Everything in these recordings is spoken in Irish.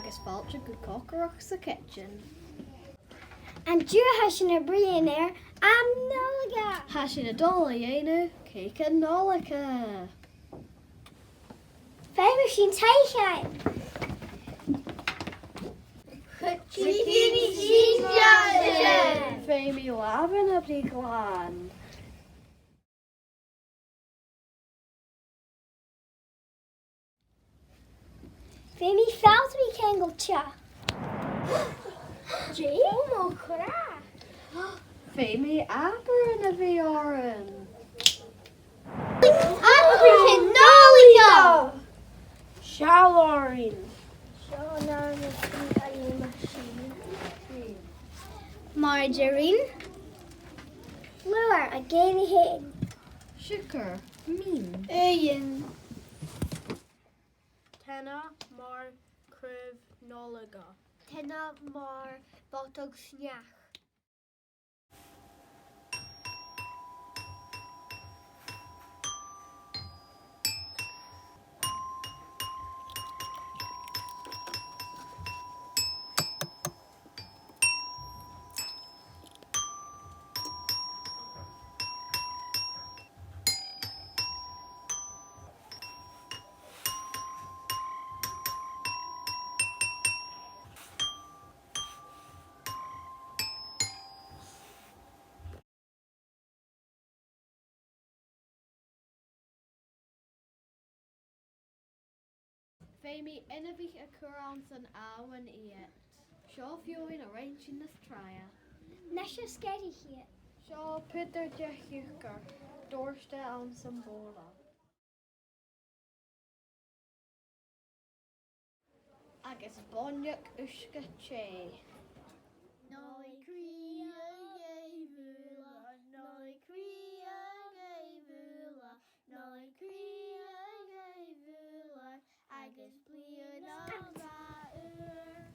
agus fáilte go cócaireachd sa kitchen. An dúr has sin a bríon am Nollaig. Tá sin a dul a dhéanamh ceic a Nollaig. Féimir sin Thaigh. Féimi labhan a brí gláán. Féimi feltrí kegel tja. Jémo chrá. Féimi aber a bhí áran. An Nollaig. Shallorin. Margarine. Luar a géri hyn. Sugar, mean. Uighean. Tenna mar cryf Nollaig. Tenna mar botog sneach. Féimi ina bhí a curán san áhain iad. Seo fiúin a réint sin na tráia. Nes is scary hier. Seo pidir de hiúcar, dúirste an san bóla. Agus bonneach uisce ché. Nollaig cria gaivula, Nollaig cria gaivula, Nollaig cria gaivula, agus blian am ra'ur.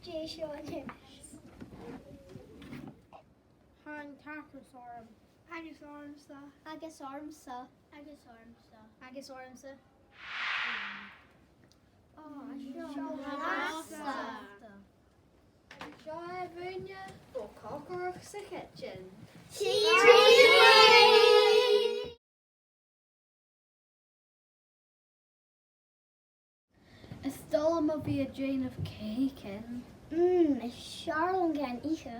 Jason. Han takusorm. Agus ormsa. Agus ormsa. Agus ormsa. Agus ormsa. Seo a bhaine ó cócaireachd sa kitchen. Is dul am a bhí a Jane of Cakin. Is Charlotte gan ihe.